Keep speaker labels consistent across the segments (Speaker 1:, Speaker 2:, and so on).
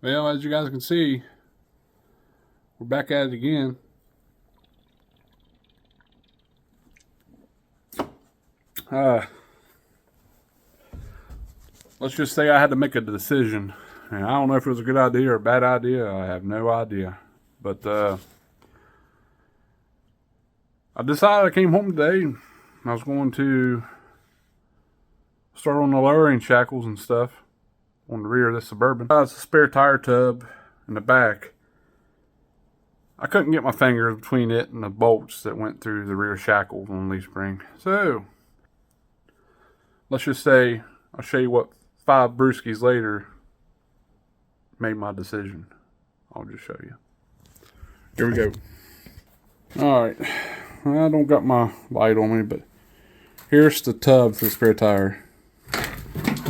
Speaker 1: Well, as you guys can see, we're back at it again. Let's just say I had to make a decision. And I don't know if it was a good idea or a bad idea. I have no idea. But I decided I came home today and I was going to start on the lowering shackles and stuff on the rear of this Suburban. It's a spare tire tub in the back. I couldn't get my fingers between it and the bolts that went through the rear shackles on the leaf spring. So, let's just say, I'll show you what 5 brewskis later made my decision. I'll just show you. Here we go. Alright, I don't got my light on me, but here's the tub for the spare tire.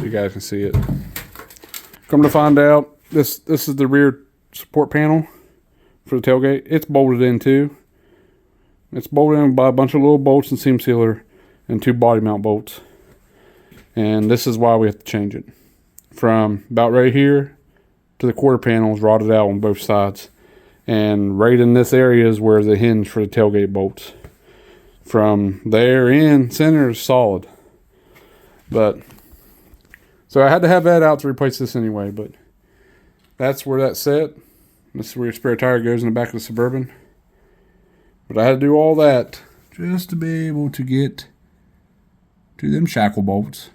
Speaker 1: You guys can see it. Come to find out, this is the rear support panel for the tailgate. It's bolted in too. It's bolted in by a bunch of little bolts and seam sealer and 2 body mount bolts. And this is why we have to change it. From about right here to the quarter panel is rotted out on both sides. And right in this area is where the hinge for the tailgate bolts. From there in, center is solid. But, so I had to have that out to replace this anyway, but that's where that's set. This is where your spare tire goes in the back of the Suburban. But I had to do all that just to be able to get to them shackle bolts.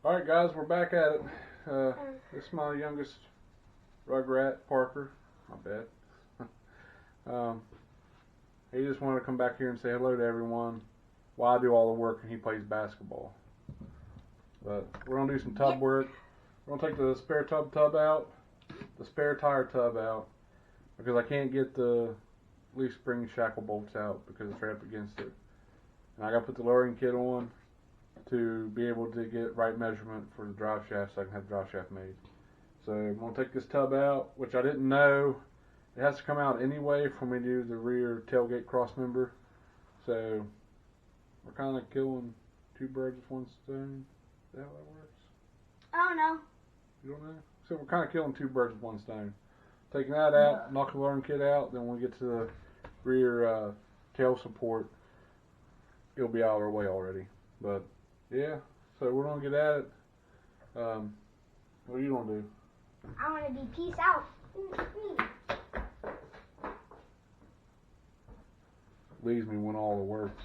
Speaker 1: Alright guys, we're back at it. This is my youngest rugrat, Parker. My bad. He just wanted to come back here and say hello to everyone while I do all the work and he plays basketball. But we're going to do some tub work. We're going to take the spare tub out, the spare tire tub out, because I can't get the leaf spring shackle bolts out because it's right up against it. And I got to put the lowering kit on to be able to get right measurement for the drive shaft so I can have the drive shaft made. So I'm going to take this tub out, which I didn't know. It has to come out anyway for me to do the rear tailgate cross member. So we're kind of killing 2 birds with 1 stone. Is that how that works?
Speaker 2: I don't know.
Speaker 1: You don't know? So we're kind of killing 2 birds with 1 stone. Taking that out, knock the lowering kit out, then when we get to the rear tail support, it'll be out of our way already. But yeah, so we're going to get at it. What are you going to do?
Speaker 2: I want to be peace out.
Speaker 1: Leaves me when all the work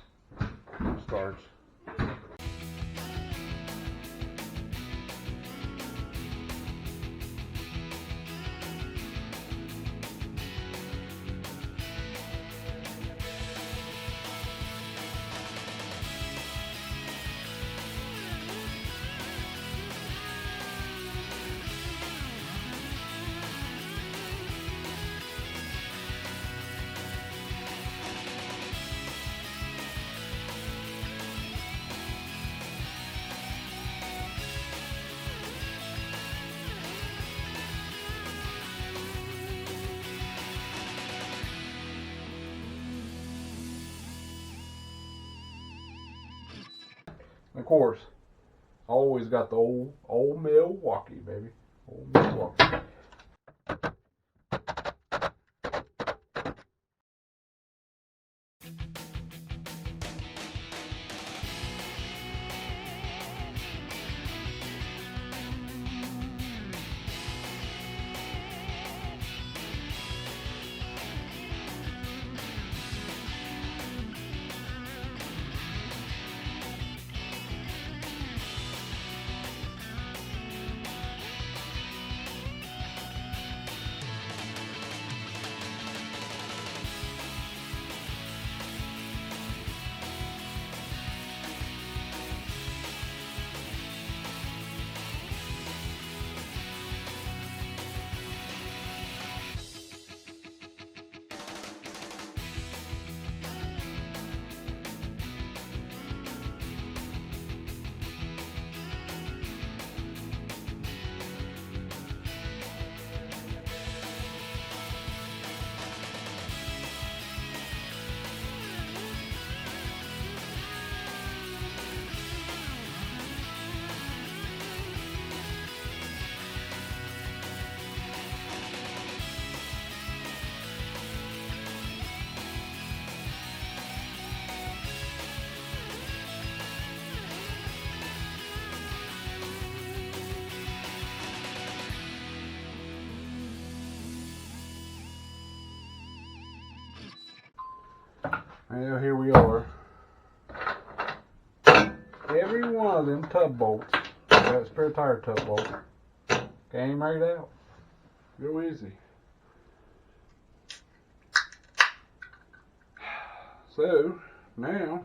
Speaker 1: starts. Of course, I always got the old Milwaukee, baby. Old Milwaukee. Well, here we are. Every one of them tub bolts, that spare tire tub bolt, came right out. Real easy. So, now,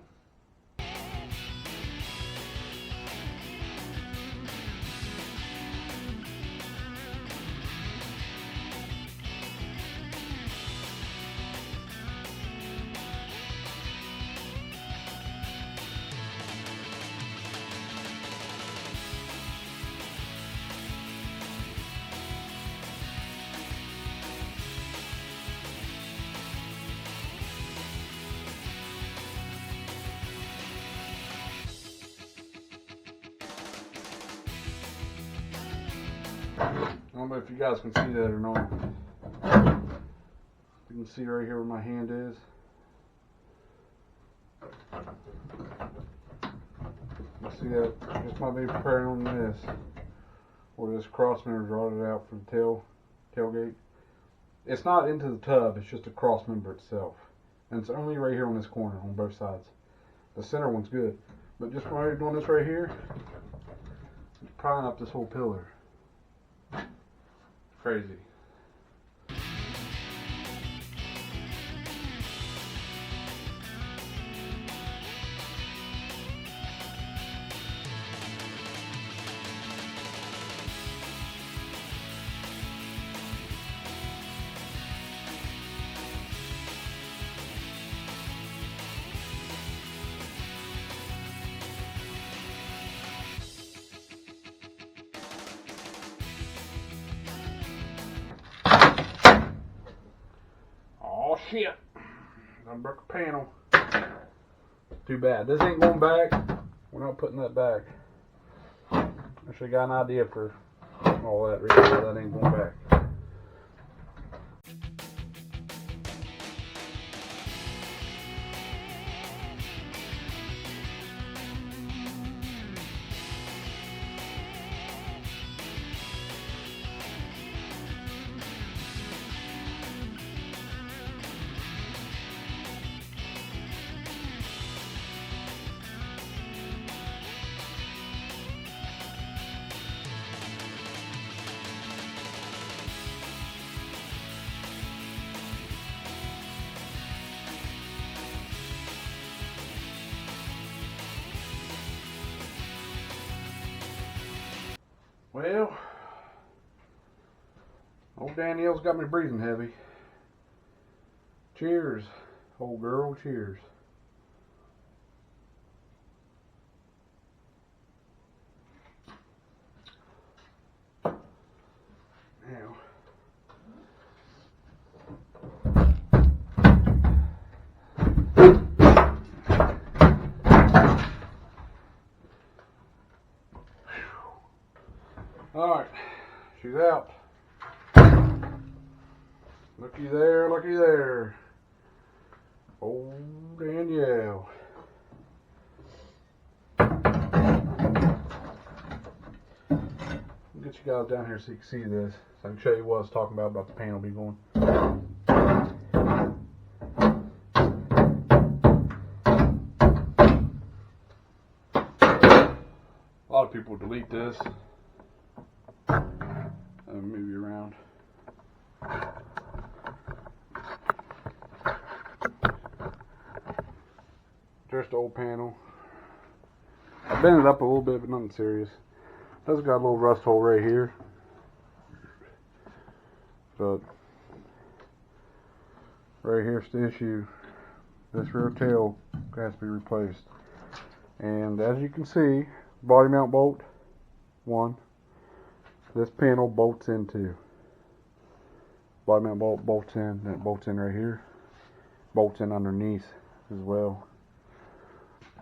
Speaker 1: I don't know if you guys can see that or not. You can see right here where my hand is. You see that? This might be preparing on this. Where this cross member's rotted out for the tailgate. It's not into the tub, it's just a cross member itself. And it's only right here on this corner on both sides. The center one's good. But just while you're doing this right here, it's prying up this whole pillar. Crazy. Oh shit! I broke a panel. Too bad. This ain't going back. We're not putting that back. I should have got an idea for all that reason that ain't going back. Well, old Danielle's got me breathing heavy. Cheers, old girl, cheers. Now, alright, she's out. Looky there, looky there. Old Danielle. I'll get you guys down here so you can see this. So I can show you what I was talking about the panel be going. A lot of people delete this. Move you around. Just the old panel. I bent it up a little bit, but nothing serious. It's got a little rust hole right here. But right here's the issue. This rear tail has to be replaced. And as you can see, body mount bolt, one. This panel bolts into. Body mount bolt bolts in. That bolts in right here. Bolts in underneath as well.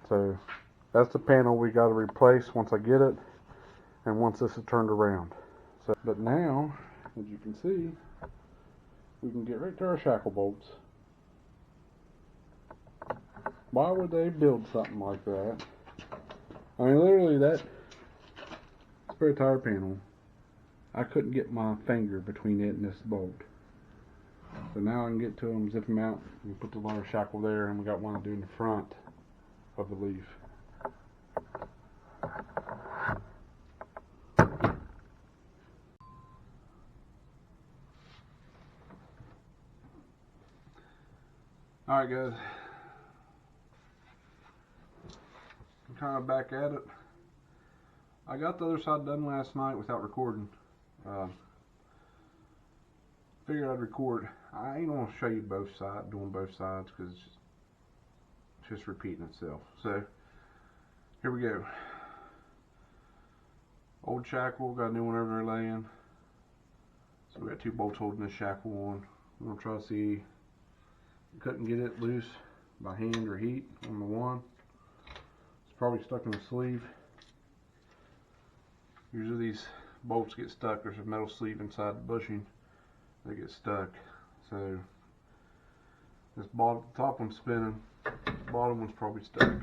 Speaker 1: So that's the panel we got to replace once I get it, and once this is turned around. So, but now, as you can see, we can get right to our shackle bolts. Why would they build something like that? I mean, literally that spare tire panel, I couldn't get my finger between it and this bolt. So now I can get to them, zip them out, and put the lower shackle there, and we got one to do in the front of the leaf. Alright guys, I'm kind of back at it. I got the other side done last night without recording. Figured I'd record. I ain't gonna show you both sides, doing both sides, because it's just repeating itself. So here we go. Old shackle, got a new one over there laying. So we got two bolts holding this shackle on. I'm gonna try to see. Couldn't get it loose by hand or heat on the one. It's probably stuck in the sleeve. Usually these bolts get stuck. There's a metal sleeve inside the bushing. They get stuck. So this top one's spinning. The bottom one's probably stuck.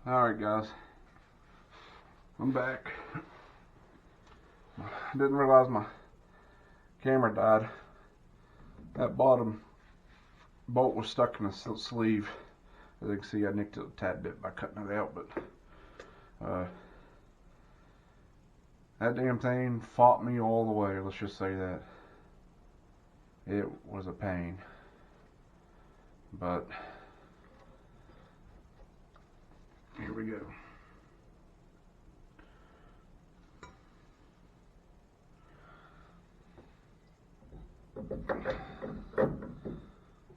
Speaker 1: Alright guys, I'm back. Didn't realize my camera died. That bottom bolt was stuck in the sleeve. As you can see, I nicked it a tad bit by cutting it out, but that damn thing fought me all the way, let's just say that. It was a pain. But here we go.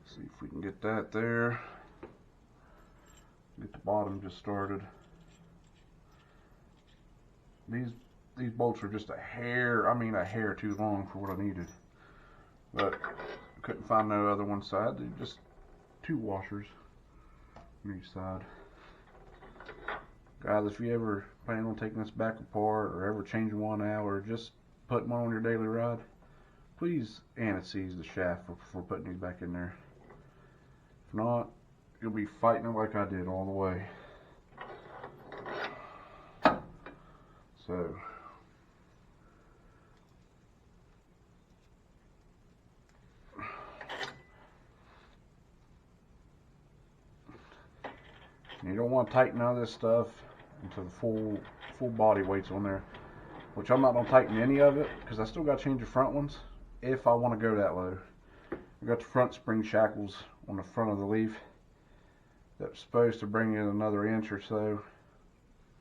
Speaker 1: See if we can get that there. Get the bottom just started. These bolts are just a hair, I mean a hair too long for what I needed. But I couldn't find no other one side. They're just two washers on each side. Guys, if you ever plan on taking this back apart or ever changing one out or just putting one on your daily ride, please anesthesize the shaft before putting these back in there. If not, you'll be fighting it like I did all the way. So you don't want to tighten none of this stuff until the full body weight's on there, which I'm not going to tighten any of it because I still got to change the front ones if I want to go that low. I got the front spring shackles on the front of the leaf that's supposed to bring in another inch or so,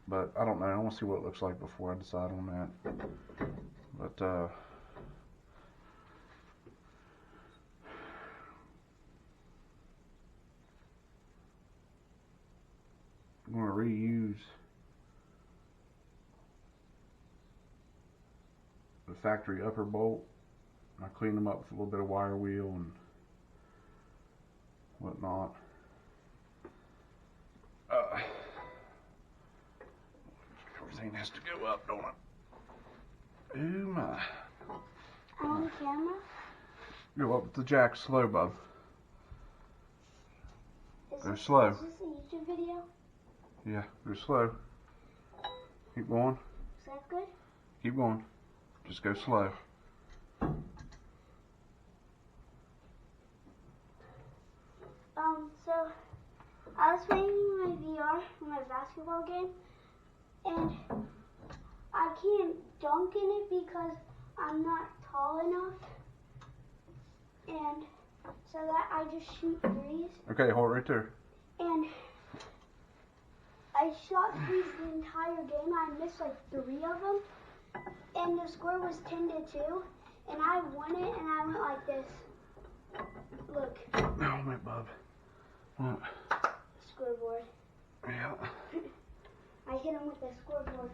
Speaker 1: but I don't know. I want to see what it looks like before I decide on that. But I'm going to reuse the factory upper bolt. I cleaned them up with a little bit of wire wheel and whatnot. Everything has to go up, don't it? Ooh my.
Speaker 2: On the camera?
Speaker 1: Go up with the jack slow, bub. Go slow.
Speaker 2: Is this a YouTube video?
Speaker 1: Yeah, go slow. Keep going.
Speaker 2: Is that good?
Speaker 1: Keep going. Just go slow.
Speaker 2: So I was playing my VR in my basketball game, and I can't dunk in it because I'm not tall enough, and so that I just shoot threes.
Speaker 1: Okay, hold it right there.
Speaker 2: And I shot threes the entire game. I missed like 3 of them, and the score was 10-2, and I won it, and I went like this. Look.
Speaker 1: Oh my bub. What?
Speaker 2: Scoreboard.
Speaker 1: Yeah.
Speaker 2: I hit him with the scoreboard.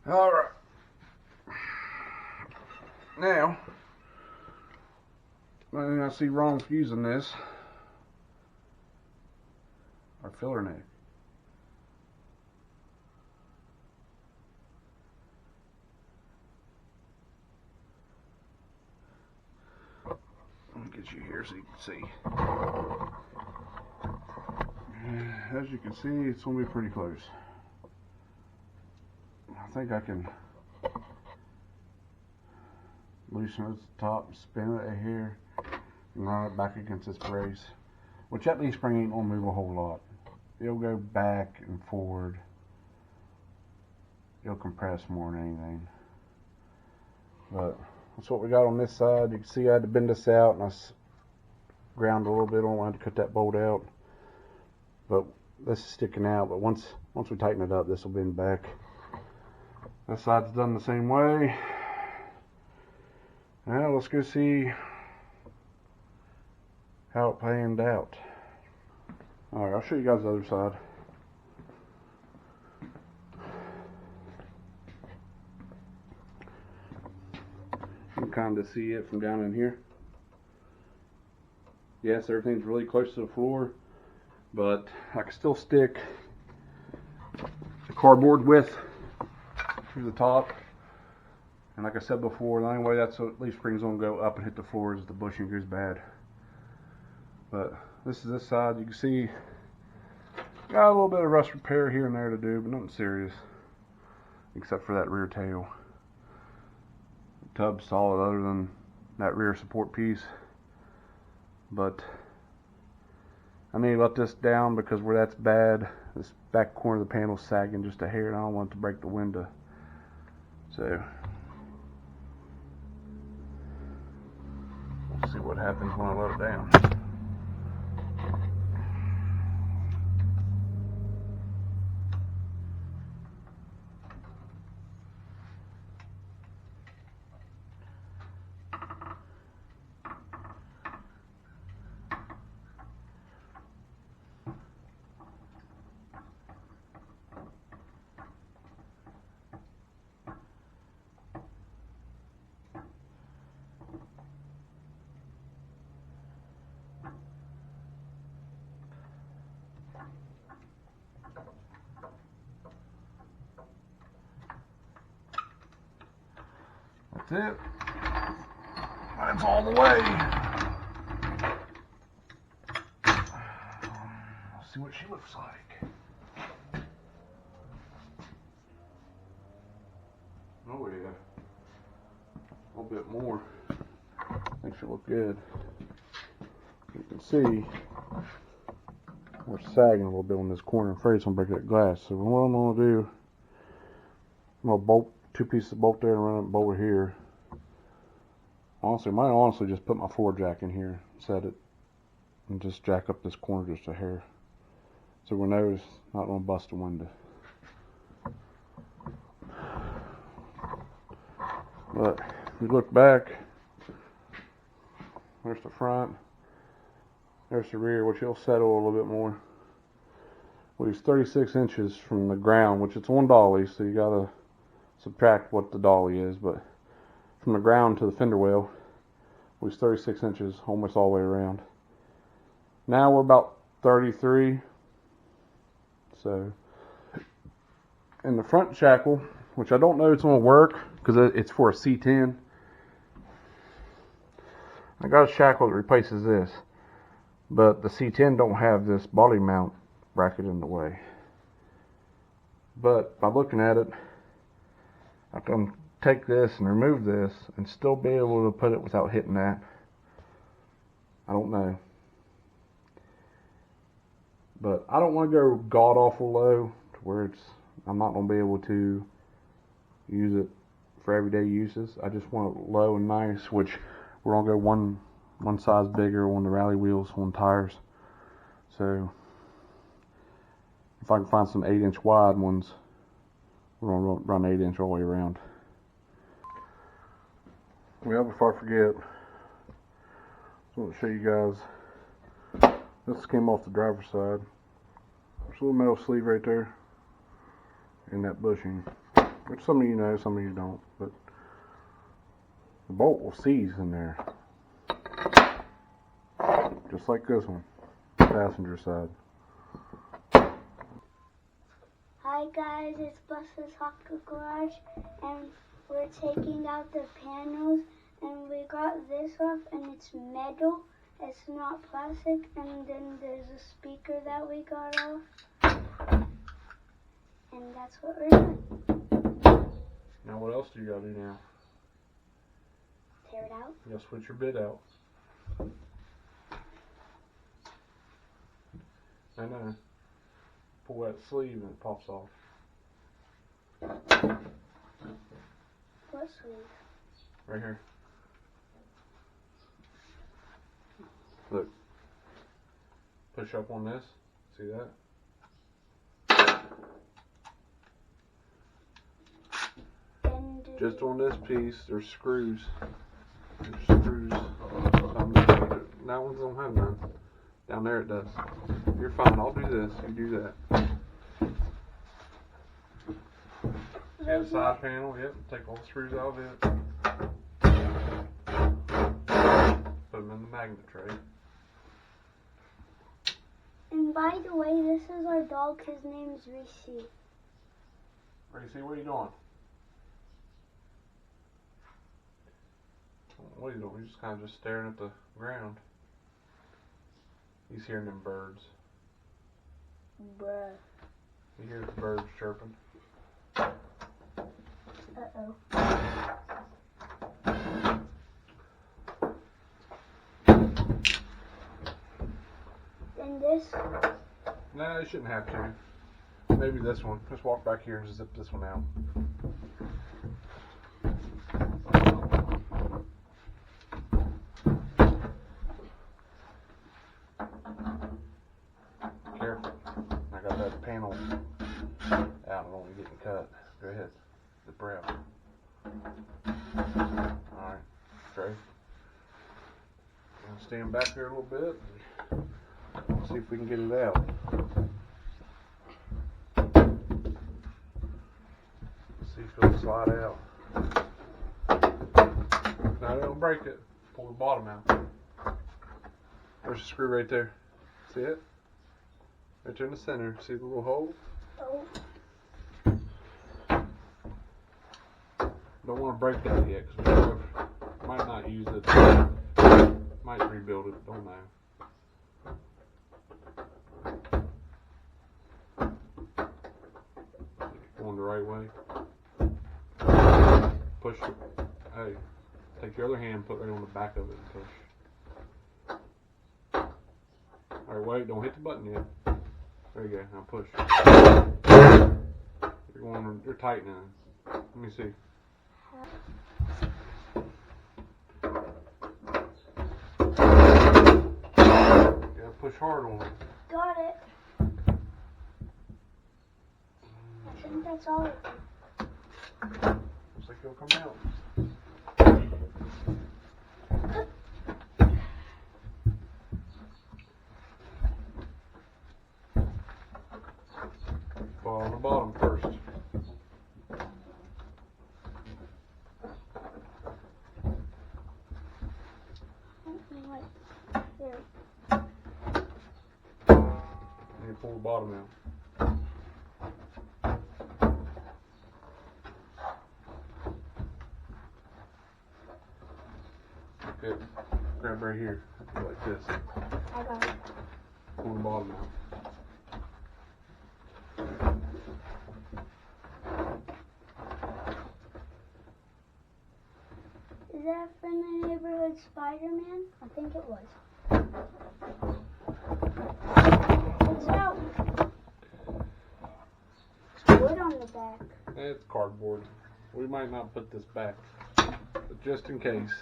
Speaker 1: Alright. Now, one thing I see wrong with using this, our filler neck. Let me get you here so you can see. As you can see, it's going to be pretty close. I think I can loosen it at the top, spin it here, and run it back against this brace. Which that leaf spring ain't gonna move a whole lot. It'll go back and forward. It'll compress more than anything. But that's what we got on this side. You can see I had to bend this out, and I ground a little bit on. I had to cut that bolt out. But this is sticking out. But once we tighten it up, this will bend back. That side's done the same way. Now let's go see how it panned out. Alright, I'll show you guys the other side. You can kind of see it from down in here. Yes, everything's really close to the floor, but I can still stick the cardboard width through the top. And like I said before, the only way that's what leaf spring's gonna go up and hit the floor is the bushing goes bad. But this is this side. You can see got a little bit of rust repair here and there to do, but nothing serious except for that rear tail. tub's solid other than that rear support piece. But I need to let this down because where that's bad, this back corner of the panel's sagging just a hair, and I don't want it to break the window. So we'll see what happens when I let it down. That's it. That's all the way. Let's see what she looks like. Oh yeah. A little bit more. Makes it look good. You can see we're sagging a little bit on this corner. I'm afraid it's gonna break that glass. So what I'm gonna do, I'm gonna bolt 2 pieces of bolt there and run a bolt here. Honestly, I might honestly just put my floor jack in here, set it, and just jack up this corner just a hair. So we know it's not gonna bust the window. But if you look back, there's the front, there's the rear, which it'll settle a little bit more. Well, it's 36 inches from the ground, which it's on dolly, so you gotta subtract what the dolly is, but from the ground to the fender well was 36 inches almost all the way around. Now we're about 33. So in the front shackle, which I don't know it's going to work because it's for a C10, I got a shackle that replaces this, but the C10 don't have this body mount bracket in the way. But by looking at it, I can take this and remove this and still be able to put it without hitting that. I don't know. But I don't want to go god awful low to where I'm not going to be able to use it for everyday uses. I just want it low and nice, which we're going to go one size bigger on the rally wheels on tires. So if I can find some 8-inch wide ones, we're going to run 8-inch all the way around. Well, before I forget, I want to show you guys, this came off the driver's side. There's a little metal sleeve right there in that bushing, which some of you know, some of you don't, but the bolt will seize in there, just like this one, passenger side.
Speaker 2: Hi guys, it's Bus's Hot Garage, and we're taking out the panels, and we got this off, and it's metal, it's not plastic, and then there's a speaker that we got off, and that's what we're doing.
Speaker 1: Now what else do you gotta do now?
Speaker 2: Tear it out.
Speaker 1: You gotta switch your bit out. I know. Pull that sleeve and it pops off.
Speaker 2: What sleeve?
Speaker 1: Right here. Look. Push up on this. See that? Just on this piece, there's screws. There's screws. That one don't have none. Down there it does. You're fine. I'll do this. You do that. Yeah, the side panel. Yep. Take all the screws out of it. Put them in the magnet tray.
Speaker 2: And by the way, this is our dog. His name's Reese.
Speaker 1: Reese, what are you doing? What are you doing? You're just kind of just staring at the ground. He's hearing them birds.
Speaker 2: Bruh.
Speaker 1: You hear the birds chirping.
Speaker 2: Uh-oh. in this?
Speaker 1: No, you shouldn't have to. Maybe this one. Just walk back here and zip this one out. Careful. I got that panel out. I don't want you getting cut. Go ahead. Zip her out. Alright. Great. I'll stand back there a little bit and see if we can get it out. See if it'll slide out. No, don't break it. Pull the bottom out. There's a screw right there. See it? Right there in the center. See the little hole?
Speaker 2: Oh.
Speaker 1: Don't want to break that yet because we might not use it. Might rebuild it. Don't know. Going the right way. Push it. Hey, take your other hand, put it right on the back of it and push. Alright, wait, don't hit the button yet. There you go, now push. You're tightening. Let me see. You gotta push hard on it.
Speaker 2: Got it. I think that's all.
Speaker 1: Looks like it'll come out. Ball on the bottom first.
Speaker 2: There.
Speaker 1: And you pull the bottom out. Good. Grab right here. Go like this.
Speaker 2: I got it.
Speaker 1: Pull the bottom out.
Speaker 2: Is that from the neighborhood Spider-Man? I think it was. It's out. There's wood on the back.
Speaker 1: It's cardboard. We might not put this back, but just in case,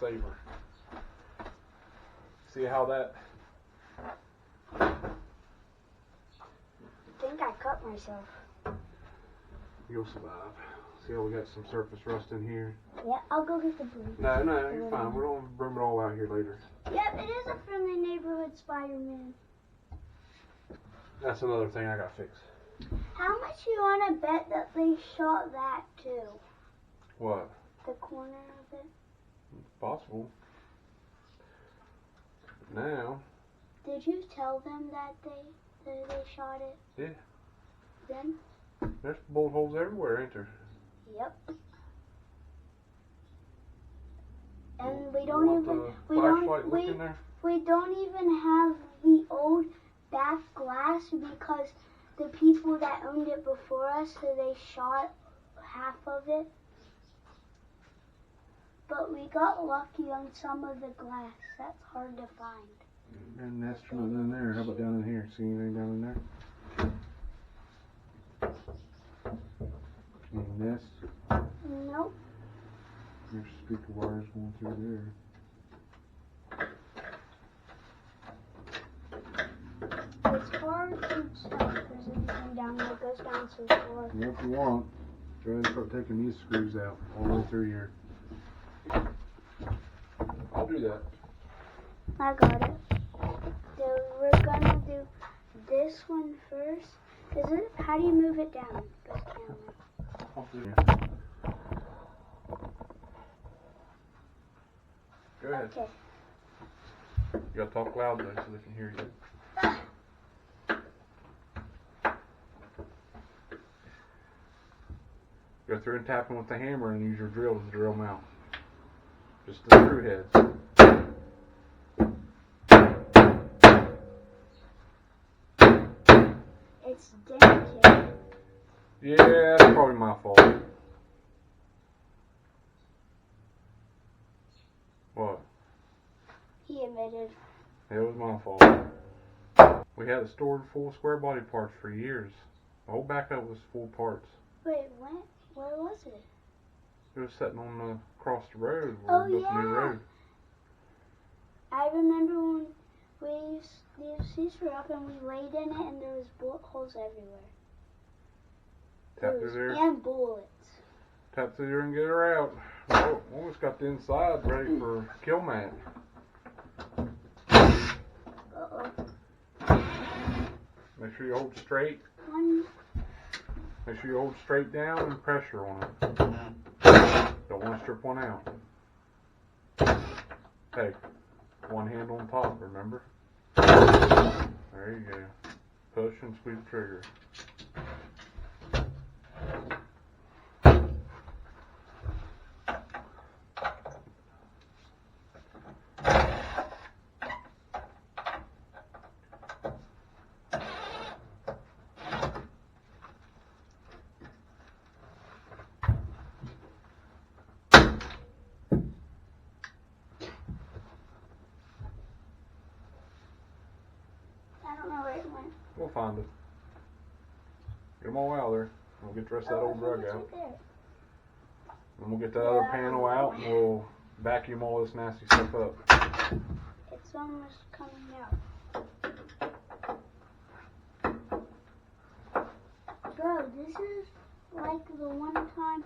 Speaker 1: save her. See how that?
Speaker 2: I think I cut myself.
Speaker 1: You'll survive. See how we got some surface rust in here?
Speaker 2: Yeah, I'll go get the broom.
Speaker 1: No, you're fine. We're gonna bring it all out here later.
Speaker 2: Yep, it is a friendly neighborhood Spider-Man.
Speaker 1: That's another thing I gotta fix.
Speaker 2: How much you want to bet that they shot that too?
Speaker 1: What?
Speaker 2: The corner of it?
Speaker 1: It's possible. But now.
Speaker 2: Did you tell them that they shot it?
Speaker 1: Yeah.
Speaker 2: Then?
Speaker 1: There's bullet holes everywhere, ain't there?
Speaker 2: Yep. And we don't even have the old back glass because the people that owned it before us, so they shot half of it. But we got lucky on some of the glass. That's hard to find.
Speaker 1: And that's nothing in there. How about down in here? See anything down in there? Any nest?
Speaker 2: Nope.
Speaker 1: There's speaker wires going through there.
Speaker 2: It's hard to tell if there's anything down there. It goes down to the floor.
Speaker 1: Well, if you want, go ahead and start taking these screws out all the way through here. I'll do that.
Speaker 2: I got it. So we're gonna do this one first. How do you move it down? This camera.
Speaker 1: I'll do it. Go ahead.
Speaker 2: Okay.
Speaker 1: You gotta talk loudly so they can hear you. Go through and tap them with the hammer and use your drill to drill them out. Just the screw heads.
Speaker 2: It's dented.
Speaker 1: Yeah, that's probably my fault. What?
Speaker 2: He admitted.
Speaker 1: It was my fault. We had it stored full square body parts for years. The whole backup was full parts.
Speaker 2: Wait, when? Where was it?
Speaker 1: It was sitting on the across the road where
Speaker 2: Oh,
Speaker 1: we built the new
Speaker 2: yeah.
Speaker 1: road.
Speaker 2: I remember when these seats were up and we laid in it and there was bullet holes everywhere.
Speaker 1: Tap through there.
Speaker 2: And bullets.
Speaker 1: Tap through there and get her out. Well, almost got the inside ready for kill mat.
Speaker 2: Uh-oh.
Speaker 1: Make sure you hold straight.
Speaker 2: One.
Speaker 1: Make sure you hold straight down and pressure on it. Don't want to strip one out. Hey, one hand on top, remember? There you go. Push and squeeze the trigger.
Speaker 2: I don't know where it went.
Speaker 1: We'll find it. Get them all out of there. We'll get the rest of that old rug
Speaker 2: It's
Speaker 1: out.
Speaker 2: right there.
Speaker 1: And we'll get that other panel out and we'll vacuum all this nasty stuff up.
Speaker 2: It's almost coming out. Bro, this is like the one time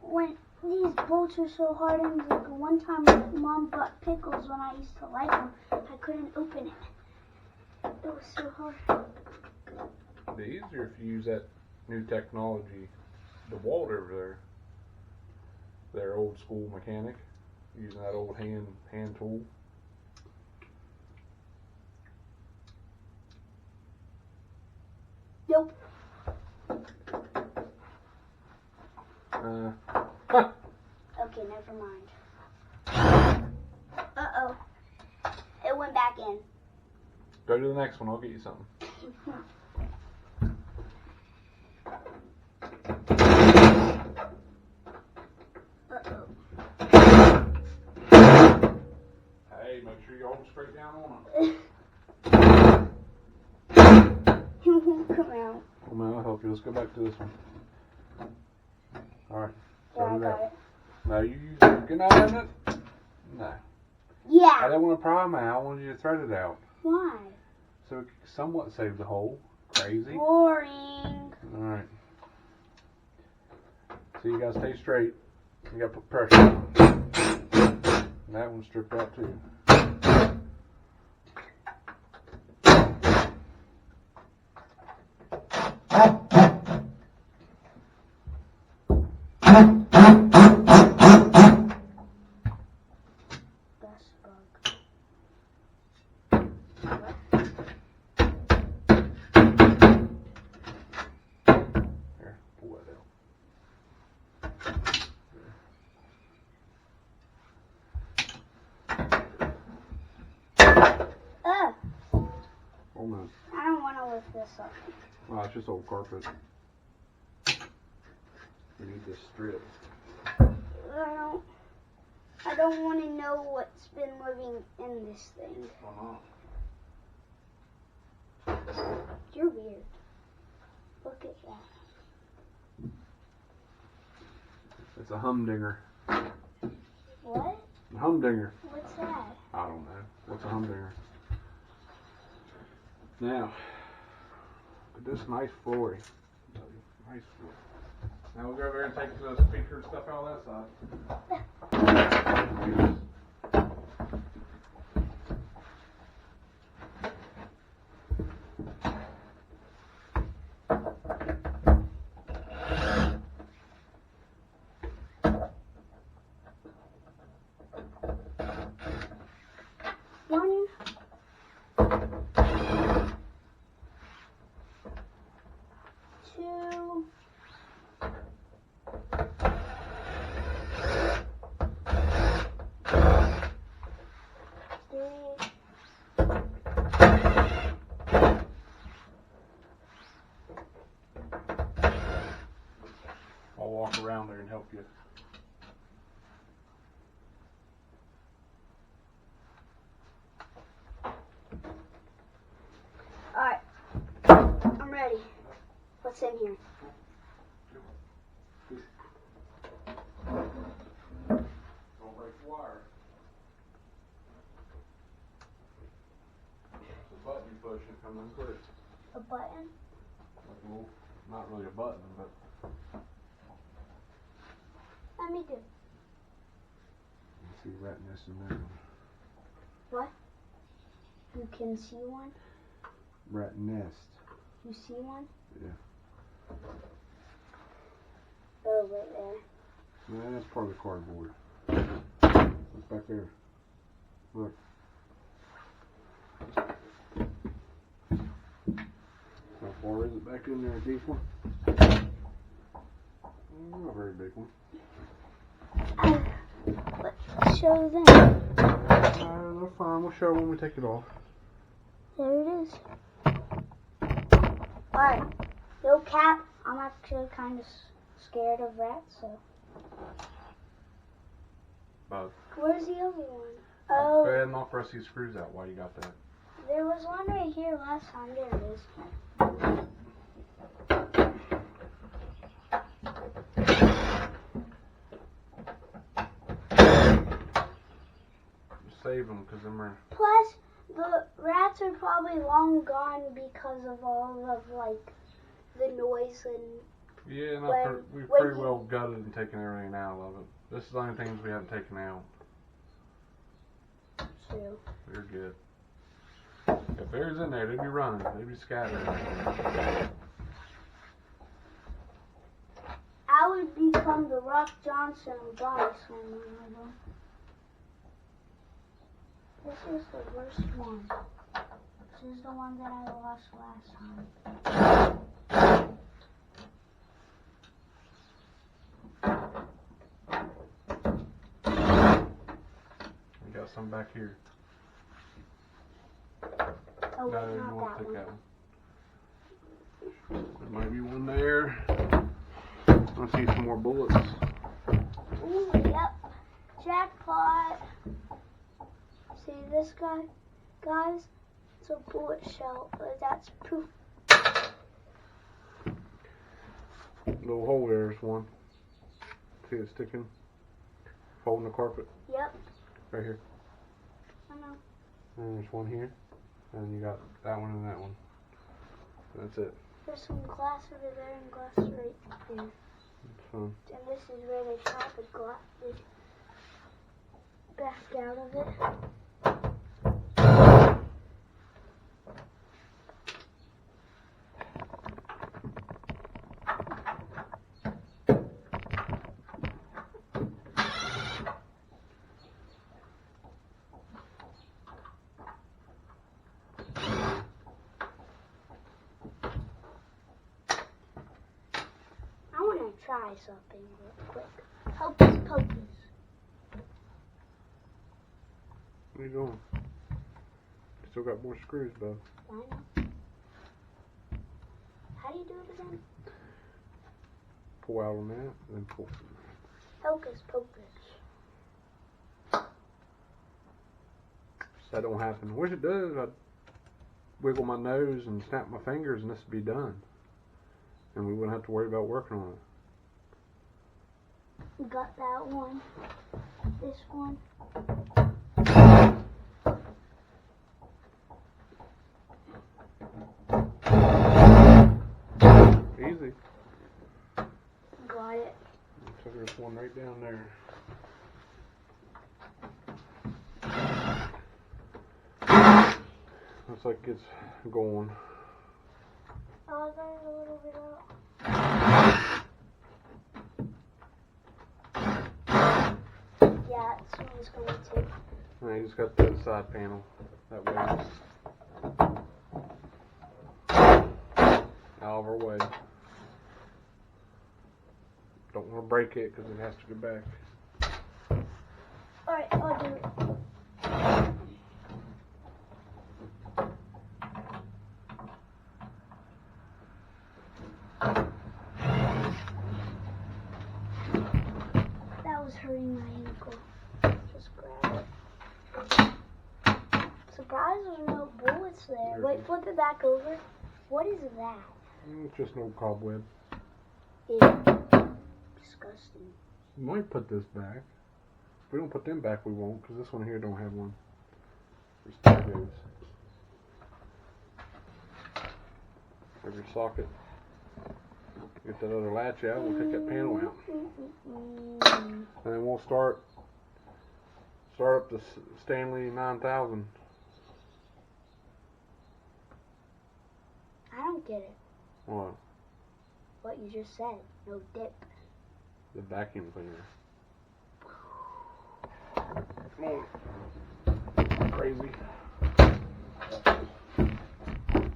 Speaker 2: when these bolts are so hard, and like the one time Mom bought pickles when I used to like them, I couldn't open it. It was so hard.
Speaker 1: It'd be easier if you use that new technology, DeWalt over there. Their old school mechanic, using that old hand tool.
Speaker 2: Nope. Okay, never mind. Uh-oh. It went back in.
Speaker 1: Go to the next one, I'll get you something.
Speaker 2: Uh-oh.
Speaker 1: Hey, make sure you hold straight down on it.
Speaker 2: Come out.
Speaker 1: Oh man, I'll help you. Let's go back to this one. Alright.
Speaker 2: Yeah, I got it.
Speaker 1: No, you're not having it? No. I
Speaker 2: Yeah.
Speaker 1: didn't want to pry them out. I wanted you to thread it out.
Speaker 2: Why?
Speaker 1: So it somewhat saved the hole. Crazy.
Speaker 2: Boring.
Speaker 1: Alright. So you gotta stay straight. You gotta put pressure on it. And that one's stripped out too.
Speaker 2: Best bug.
Speaker 1: Here, pull that out. Oh man.
Speaker 2: I don't want to lift this up.
Speaker 1: Oh, it's just old carpet. We need this strip.
Speaker 2: I don't want to know what's been living in this thing.
Speaker 1: Why not?
Speaker 2: You're weird. Look at that.
Speaker 1: It's a humdinger.
Speaker 2: What?
Speaker 1: A humdinger.
Speaker 2: What's that?
Speaker 1: I don't know. What's a humdinger? Now, look at this nice flooring. Nice floor. Now we'll go over and take the speaker and stuff out of that side.
Speaker 2: One. Two. What's in here?
Speaker 1: Don't break the wire. The button you push and come unglued.
Speaker 2: A button?
Speaker 1: Like a little, not really a button, but
Speaker 2: Let me do.
Speaker 1: you see rat nest in there.
Speaker 2: What? You can see one?
Speaker 1: Rat nest.
Speaker 2: You see one?
Speaker 1: Yeah.
Speaker 2: Oh, right there.
Speaker 1: No, that's part of the cardboard. Look back there. Look. How far is it back in there? A deep one? Not a very big one.
Speaker 2: Let's show them.
Speaker 1: They're fine. We'll show when we take it off.
Speaker 2: There it is. Alright. No cap. I'm actually kind of scared of rats, so.
Speaker 1: Both.
Speaker 2: Where's the other one?
Speaker 1: Go
Speaker 2: Oh,
Speaker 1: ahead and knock the rest of these screws out while you got that.
Speaker 2: there was one right here last time. There it is.
Speaker 1: Just save them because them are.
Speaker 2: Plus, the rats are probably long gone because of all of, like, the noise and...
Speaker 1: Yeah, we've
Speaker 2: when
Speaker 1: pretty
Speaker 2: you-
Speaker 1: well gutted and taken everything out of it. This is the only things we haven't taken out.
Speaker 2: True.
Speaker 1: You're good. If there's in there, they'd be running. They'd be scattering.
Speaker 2: I would become the Rock Johnson of body slam. This is the worst one. This is the one that I lost last time.
Speaker 1: We got some back here.
Speaker 2: Oh, wait,
Speaker 1: No, you
Speaker 2: not
Speaker 1: won't
Speaker 2: that
Speaker 1: take
Speaker 2: one.
Speaker 1: that one. There might be one there. I see some more bullets.
Speaker 2: Ooh, yep. Jackpot. See this guy? Guys, it's a bullet shell, but that's proof.
Speaker 1: Little hole there's one. See it sticking? Hole in the carpet.
Speaker 2: Yep,
Speaker 1: Right here.
Speaker 2: I know.
Speaker 1: And there's one here. And you got that one and that one. That's it.
Speaker 2: There's some glass over there and glass right there.
Speaker 1: It's fun.
Speaker 2: And this is where they shot the glass. They backed out of it. I want to try something real quick. Hocus pocus.
Speaker 1: Where you going? Still got more screws, bud.
Speaker 2: I know. How do you do it again?
Speaker 1: Pull out on that, and then pull.
Speaker 2: Hocus pocus.
Speaker 1: That don't happen. Wish it does. I'd wiggle my nose and snap my fingers, and this would be done. And we wouldn't have to worry about working on it.
Speaker 2: We got that one. This one.
Speaker 1: Easy.
Speaker 2: Got it.
Speaker 1: So there's one right down there. Looks like it's going.
Speaker 2: Oh, there's a little bit out. Yeah, this one's going to.
Speaker 1: And I just got the side panel. That way it's out of our way. Don't want to break it because it has to go back.
Speaker 2: Alright, I'll do it. That was hurting my ankle. Just grab it. Surprised there's no bullets there. Wait, flip it back over. What is that?
Speaker 1: It's just an old cobweb.
Speaker 2: Yeah. Disgusting.
Speaker 1: We might put this back. If we don't put them back, we won't, because this one here don't have one. There's 3 goes. Every socket. Get that other latch out, we'll take that panel out. And then we'll start up the Stanley 9000.
Speaker 2: I don't get it.
Speaker 1: What?
Speaker 2: What you just said. No dip.
Speaker 1: The vacuum cleaner. Come on. Crazy.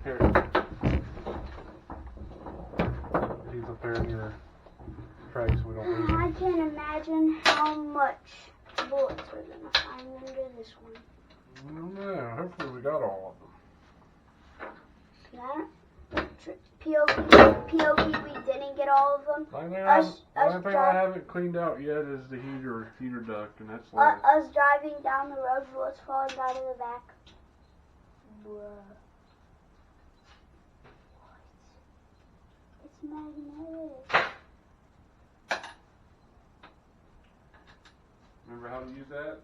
Speaker 1: Here. He's up there in your tray so we don't lose him.
Speaker 2: I can't imagine how much bullets are going to find under this one.
Speaker 1: I don't know. Hopefully we got all of them.
Speaker 2: That POV, we didn't get all of them.
Speaker 1: The only thing I haven't cleaned out yet is the heater duct, and that's like
Speaker 2: us driving down the road, bullets falling out of the back. Bruh. What? It's magnetic.
Speaker 1: Remember how to use that?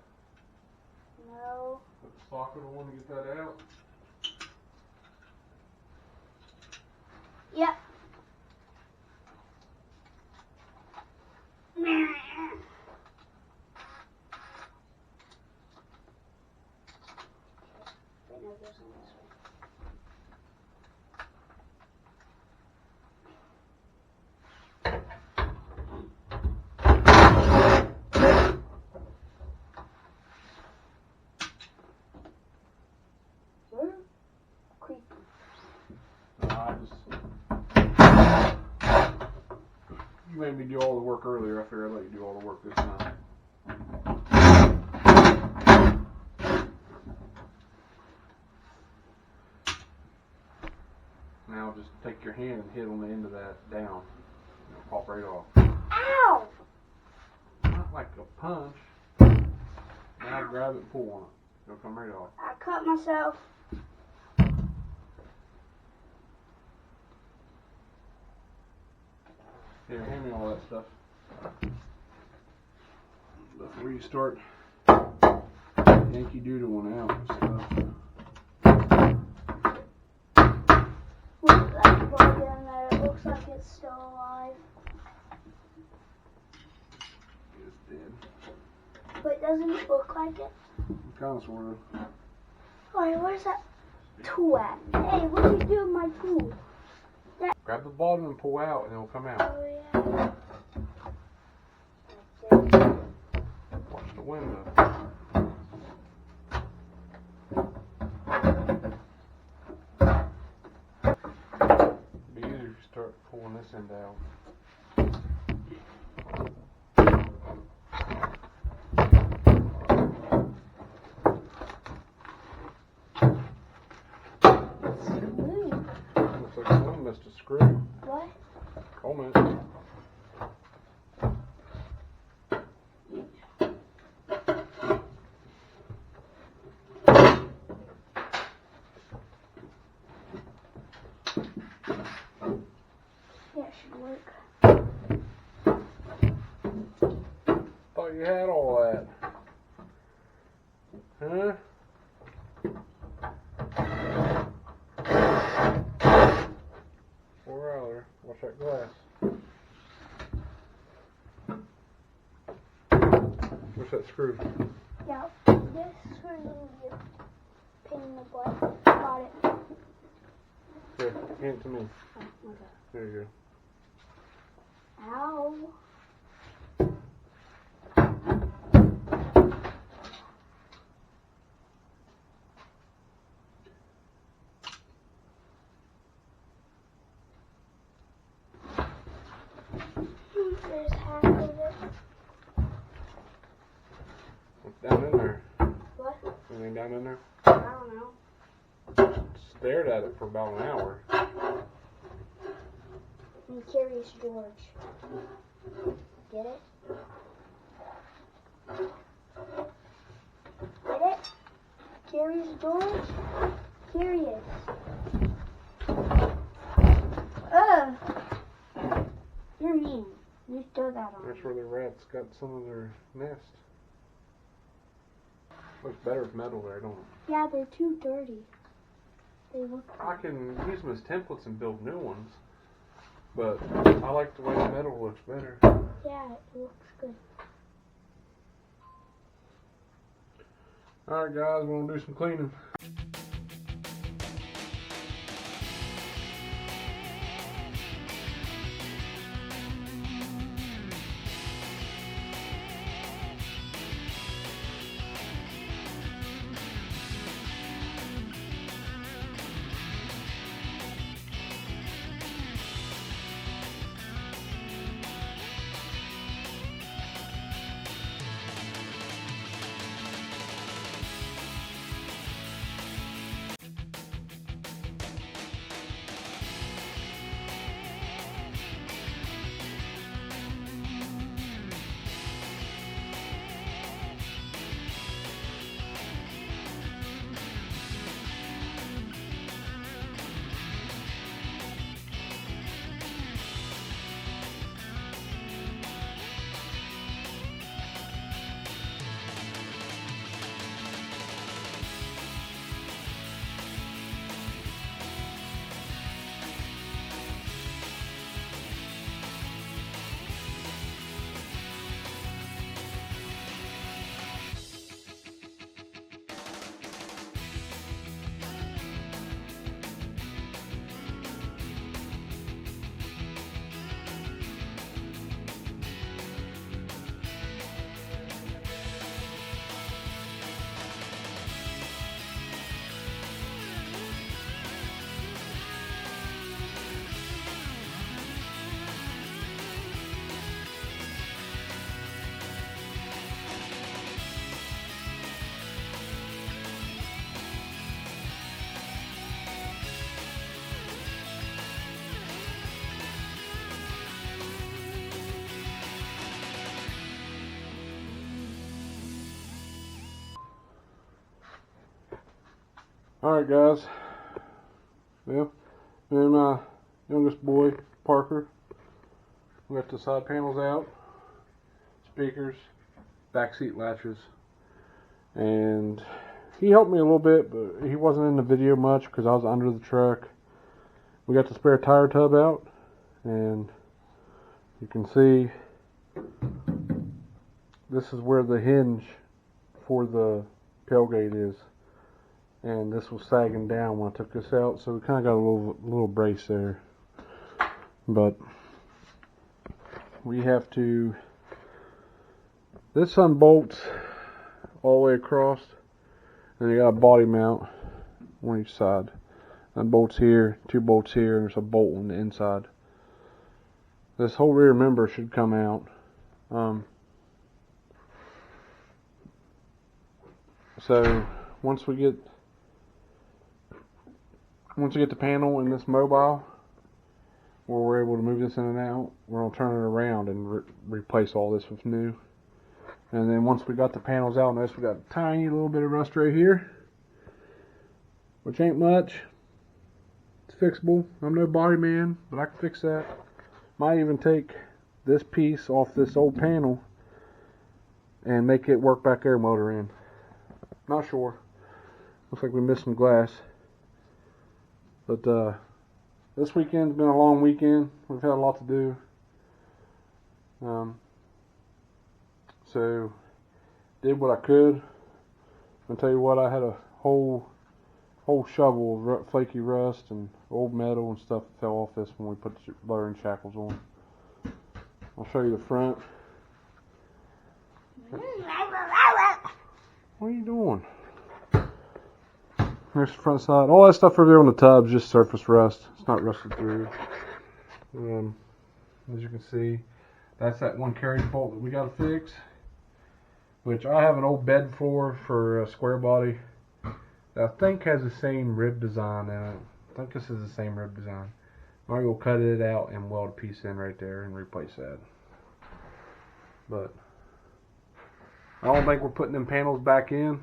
Speaker 2: No.
Speaker 1: Put the socket on to get that out.
Speaker 2: Yep.
Speaker 1: You made me do all the work earlier. I figured I'd let you do all the work this time. Now just take your hand and hit on the end of that down. It'll pop right off.
Speaker 2: Ow!
Speaker 1: Not like a punch. Now grab it and pull on it. It'll come right off.
Speaker 2: I cut myself.
Speaker 1: Here, hand me all that stuff. Before you start Yankee Doodle out and stuff.
Speaker 2: Look at that bug in there. It looks like it's still alive.
Speaker 1: It's dead.
Speaker 2: But doesn't it look like it?
Speaker 1: Kind of, sort of.
Speaker 2: Wait, where's that tool at? Hey, what do you do with my tool?
Speaker 1: Grab the bottom and pull out and it'll come out.
Speaker 2: Oh, yeah.
Speaker 1: Watch the window. It'll be easier if you start pulling this end out. Looks like someone missed a screw.
Speaker 2: What?
Speaker 1: Comment.
Speaker 2: Yeah, it should work.
Speaker 1: Thought you had all that. Huh? Watch that glass. Where's that screw?
Speaker 2: Yeah, this screw will be a pain in the butt. Got it.
Speaker 1: Here, hand it to me.
Speaker 2: Oh, okay.
Speaker 1: There you go.
Speaker 2: Ow. There's half of it.
Speaker 1: What's down in there?
Speaker 2: What?
Speaker 1: Anything down in there?
Speaker 2: I don't know.
Speaker 1: Stared at it for about an hour.
Speaker 2: And Curious George. Get it? Get it? Curious George? Curious. Oh! throw that on.
Speaker 1: That's where the rats got some of their nest. Looks better with metal there, don't it?
Speaker 2: Yeah, they're too dirty. They look.
Speaker 1: I can use them as templates and build new ones, but I like the way the metal looks better.
Speaker 2: Yeah, it looks good.
Speaker 1: Alright guys, we're going to do some cleaning. Alright guys, well, me and my youngest boy, Parker, we got the side panels out, speakers, back seat latches, and he helped me a little bit, but he wasn't in the video much because I was under the truck. We got the spare tire tub out, and you can see this is where the hinge for the tailgate is. And this was sagging down when I took this out, so we kind of got a little brace there. But we have to. This unbolts all the way across, and you got a body mount on each side. And bolts here, 2 bolts here, and there's a bolt on the inside. This whole rear member should come out. So once we get the panel in this mobile, where we're able to move this in and out, we're going to turn it around and replace all this with new. And then once we got the panels out, notice we got a tiny little bit of rust right here, which ain't much. It's fixable. I'm no body man, but I can fix that. Might even take this piece off this old panel and make it work back air motor in. Not sure. Looks like we missed some glass. But this weekend's been a long weekend. We've had a lot to do. So did what I could. I'll tell you what, I had a whole shovel of flaky rust and old metal and stuff that fell off this when we put the lowering shackles on. I'll show you the front. What are you doing? Here's the front side. All that stuff over there on the tub is just surface rust. It's not rusted through. As you can see, that's that one carriage bolt that we got to fix, which I have an old bed for a square body that I think has the same rib design in it. I think this is the same rib design. I'm going to cut it out and weld a piece in right there and replace that. But I don't think we're putting them panels back in.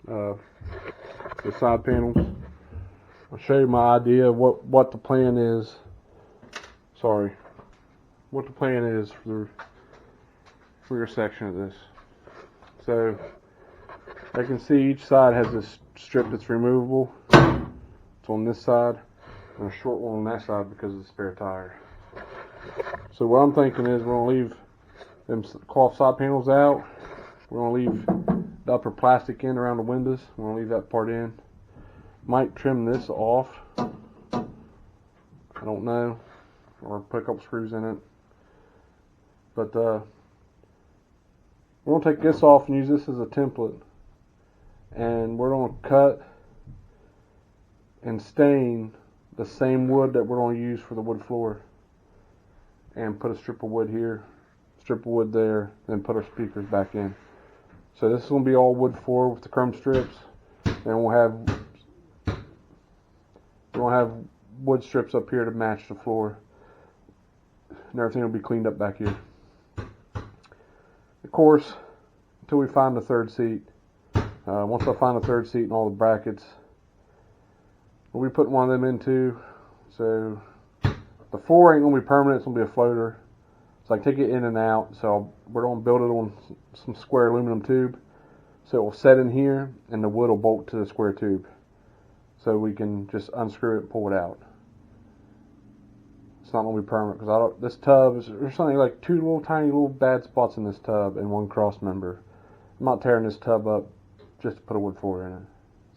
Speaker 1: The side panels. I'll show you my idea of what the plan is. Sorry. what the plan is for the rear section of this. So I can see each side has this strip that's removable. It's on this side, and a short one on that side because of the spare tire. So what I'm thinking is we're gonna leave them cloth side panels out. We're gonna leave the upper plastic in around the windows. We're gonna leave that part in. Might trim this off. I don't know, or put a couple screws in it. But we're gonna take this off and use this as a template, and we're gonna cut and stain the same wood that we're gonna use for the wood floor, and put a strip of wood here, strip of wood there, then put our speakers back in. So this is gonna be all wood floor with the chrome strips, and we'll have wood strips up here to match the floor, and everything will be cleaned up back here. Of course, until we find the third seat. Once I find the third seat and all the brackets, we'll be putting one of them in too. So the floor ain't gonna be permanent; it's gonna be a floater. So I take it in and out. So we're gonna build it on some square aluminum tube, so it will set in here, and the wood will bolt to the square tube. So we can just unscrew it and pull it out. It's not going to be permanent because this tub there's something like two little tiny little bad spots in this tub and one cross member. I'm not tearing this tub up just to put a wood floor in it.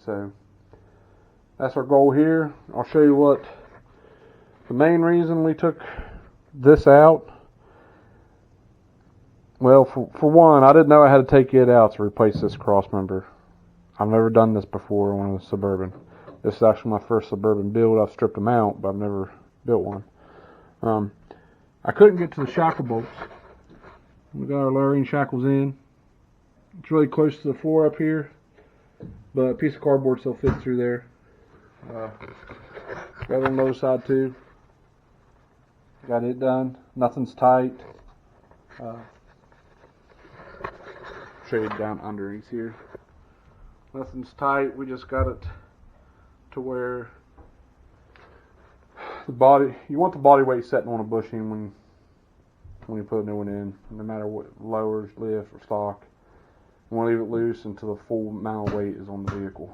Speaker 1: So that's our goal here. I'll show you what the main reason we took this out. Well, for one, I didn't know I had to take it out to replace this cross member. I've never done this before on a Suburban. This is actually my first Suburban build. I've stripped them out, but I've never built one. I couldn't get to the shackle bolts. We got our lowering shackles in. It's really close to the floor up here, but a piece of cardboard still fits through there. Got it on the other side too. Got it done. Nothing's tight. Show you down underneath here. Nothing's tight. We just got it to where the body, you want the body weight setting on a bushing when you put a new one in, no matter what, lowers, lift, or stock. You want to leave it loose until the full amount of weight is on the vehicle.